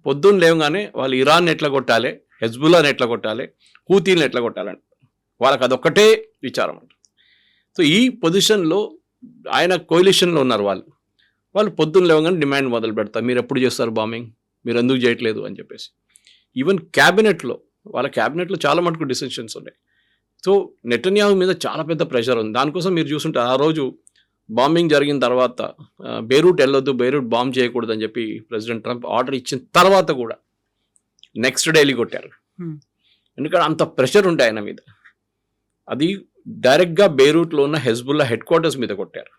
పొద్దున్న లేవగానే వాళ్ళు ఇరాన్ ఎట్లా కొట్టాలి, హెజ్బుల్లాని ఎట్లా కొట్టాలి, హూతీలను ఎట్లా కొట్టాలని వాళ్ళకి అదొక్కటే విచారం అంట. సో ఈ పొజిషన్లో ఆయన కోయిలిషన్లో ఉన్నారు. వాళ్ళు పొద్దున్న లేవగానే డిమాండ్ మొదలు పెడతారు, మీరు ఎప్పుడు చేస్తారు బాంబింగ్, మీరు ఎందుకు చేయట్లేదు అని చెప్పేసి. ఈవెన్ క్యాబినెట్లో, వాళ్ళ క్యాబినెట్లో చాలా మటుకు డిసిషన్స్ ఉన్నాయి. సో నెటన్యాహు మీద చాలా పెద్ద ప్రెషర్ ఉంది. దానికోసం మీరు చూస్తుంటే ఆ రోజు బాంబింగ్ జరిగిన తర్వాత బెయిరూట్ వెళ్ళొద్దు, బెయిరూట్ బాంబ్ చేయకూడదు అని చెప్పి ప్రెసిడెంట్ ట్రంప్ ఆర్డర్ ఇచ్చిన తర్వాత కూడా నెక్స్ట్ డే కొట్టారు. ఎందుకంటే అంత ప్రెషర్ ఉండే ఆయన మీద. అది డైరెక్ట్గా బెయిరూట్లో ఉన్న హెజ్బుల్లా హెడ్ క్వార్టర్స్ మీద కొట్టారు.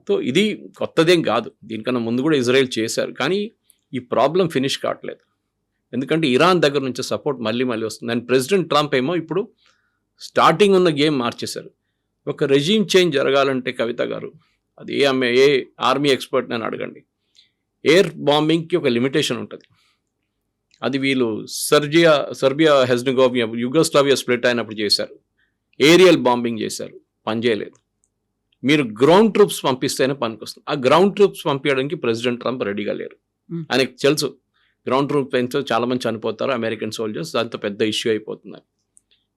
సో ఇది కొత్తదేం కాదు, దీనికన్నా ముందు కూడా ఇజ్రాయెల్ చేశారు. కానీ ఈ ప్రాబ్లం ఫినిష్ కావట్లేదు, ఎందుకంటే ఇరాన్ దగ్గర నుంచి సపోర్ట్ మళ్ళీ వస్తుంది. అండ్ ప్రెసిడెంట్ ట్రంప్ ఏమో ఇప్పుడు స్టార్టింగ్ ఉన్న గేమ్ మార్చేశారు. ఒక రెజీమ్ చేంజ్ జరగాలంటే కవిత గారు, అది ఏ ఆర్మీ ఎక్స్పర్ట్ అని అడగండి, ఎయిర్ బాంబింగ్కి ఒక లిమిటేషన్ ఉంటుంది. అది వీళ్ళు సర్బియా హెజ్నిగోవియా యుగోస్లావియా స్ప్లిట్ అయినప్పుడు చేశారు. ఏరియల్ బాంబింగ్ చేశారు, పనిచేయలేదు. మీరు గ్రౌండ్ ట్రూప్స్ పంపిస్తేనే పనికొస్తుంది. ఆ గ్రౌండ్ ట్రూప్స్ పంపించడానికి ప్రెసిడెంట్ ట్రంప్ రెడీగా లేరు. ఆయనకు తెలుసు గ్రౌండ్ ట్రూప్ ప్లేన్స్లో చాలామంది చనిపోతారు అమెరికన్ సోల్జర్స్, దాంతో పెద్ద ఇష్యూ అయిపోతుంది.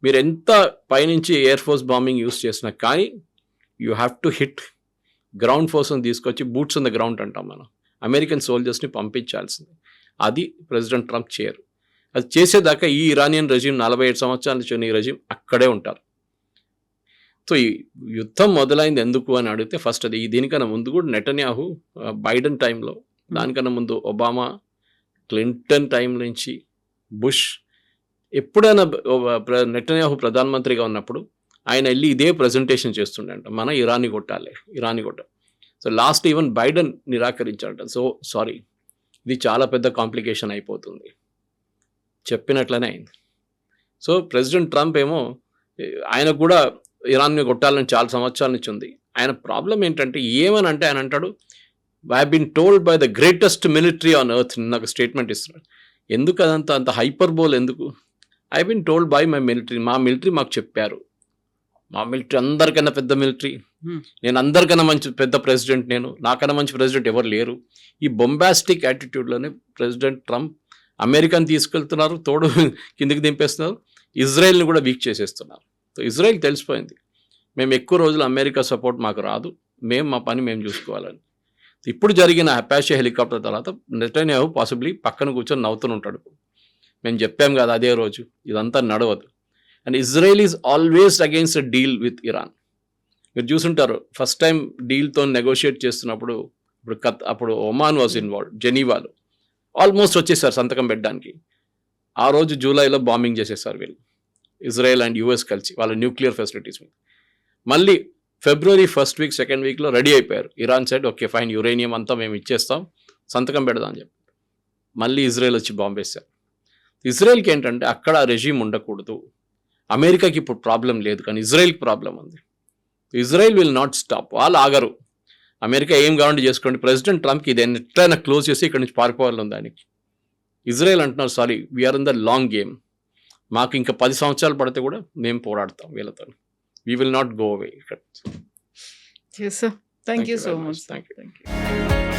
మీరు ఎంత పైనుంచి ఎయిర్ ఫోర్స్ బాంబింగ్ యూస్ చేసినా కానీ you have to hit ground ఫోర్స్ని తీసుకొచ్చి బూట్స్ ఆన్ ద గ్రౌండ్ అంటాం మనం, అమెరికన్ సోల్జర్స్ని పంపించాల్సింది. అది ప్రెసిడెంట్ ట్రంప్ చేయరు. అది చేసేదాకా ఈ ఇరానియన్ రెజిమ్ 47 సంవత్సరాల నుంచి ఈ రెజిమ్ అక్కడే ఉంటారు. సో ఈ యుద్ధం మొదలైంది ఎందుకు అని అడిగితే ఫస్ట్ అది దీనికన్నా ముందు కూడా నెటన్యాహు బైడెన్ టైంలో, దానికన్నా ముందు ఒబామా, క్లింటన్ టైం నుంచి బుష్, ఎప్పుడైనా నెటన్యాహు ప్రధానమంత్రిగా ఉన్నప్పుడు ఆయన వెళ్ళి ఇదే ప్రజెంటేషన్ చేస్తుండంట, మన ఇరాన్ని కొట్టాలి. సో లాస్ట్ ఈవెన్ బైడెన్ నిరాకరించాడట. సో సారీ, ఇది చాలా పెద్ద కాంప్లికేషన్ అయిపోతుంది చెప్పినట్లనే అయింది. సో ప్రెసిడెంట్ ట్రంప్ ఏమో ఆయన కూడా ఇరాన్ని కొట్టాలని చాలా సంవత్సరాల నుంచి ఉంది. ఆయన ప్రాబ్లం ఏంటంటే ఏమనంటే ఆయన అంటాడు, I been told by the greatest military on earth, నాకు స్టేట్మెంట్ ఇస్తున్నాడు. ఎందుకు అదంతా అంత హైపర్ బోల్ ఎందుకు? I been told by my military, మా మిలిటరీ మాకు చెప్పారు, మా మిలిటరీ అందరికన్నా పెద్ద మిలిటరీ, నేను అందరికన్నా మంచి పెద్ద ప్రెసిడెంట్, నేను నాకన్నా మంచి ప్రెసిడెంట్ ఎవరు లేరు. ఈ బొంబాస్టిక్ యాటిట్యూడ్లోనే ప్రెసిడెంట్ ట్రంప్ అమెరికాని తీసుకెళ్తున్నారు, తోడు కిందికి దింపేస్తున్నారు, ఇజ్రాయెల్ని కూడా వీక్ చేసేస్తున్నారు. సో ఇజ్రాయెల్ తెలిసిపోయింది, మేము ఎక్కువ రోజులు అమెరికా సపోర్ట్ మాకు రాదు, మేము మా పని మేము చూసుకోవాలని. ఇప్పుడు జరిగిన అపాషే హెలికాప్టర్ తర్వాత నెటన్యాహు పాసిబ్లీ పక్కన కూర్చొని నవ్వుతుంటాడు, మేము చెప్పాం కదా అదే రోజు, ఇదంతా నడవదు. And Israel is always against a deal with Iran. మీరు చూసుంటారు ఫస్ట్ టైం డీల్తో నెగోషియేట్ చేస్తున్నప్పుడు అప్పుడు ఒమాన్ వాజ్ ఇన్వాల్వ్, జెనీవాలో ఆల్మోస్ట్ వచ్చేసారు సంతకం పెట్టడానికి. ఆ రోజు జూలైలో బాంబింగ్ చేసేసారు వీళ్ళు, ఇజ్రాయెల్ అండ్ యూఎస్ కలిసి వాళ్ళ న్యూక్లియర్ ఫెసిలిటీస్ మీద. మళ్ళీ ఫిబ్రవరి ఫస్ట్ వీక్ సెకండ్ వీక్లో రెడీ అయిపోయారు Iran side, okay fine uranium అంతా మేము ఇచ్చేస్తాం, సంతకం పెడదాం అని చెప్పి. మళ్ళీ ఇజ్రాయెల్ వచ్చి బాంబ్ వేశారు. ఇజ్రాయెల్కి ఏంటంటే అక్కడ రెజీమ్ ఉండకూడదు, అమెరికాకి ఇప్పుడు ప్రాబ్లం లేదు కానీ ఇజ్రాయెల్కి ప్రాబ్లం ఉంది. ఇజ్రాయెల్ విల్ నాట్ స్టాప్, వాళ్ళు ఆగరు. అమెరికా ఏం కావాలంటే చేసుకోండి, ప్రెసిడెంట్ ట్రంప్కి ఇది ఎట్లయినా క్లోజ్ చేసి ఇక్కడ నుంచి పారిపోవాలి ఉంది దానికి. ఇజ్రాయెల్ అంటున్నారు sorry, we're in the long game, మాకు ఇంకా 10 సంవత్సరాలు పడితే కూడా మేము పోరాడతాం వీళ్ళతో, we will not go away. Yes, sir. Thank you so very much. Thank you.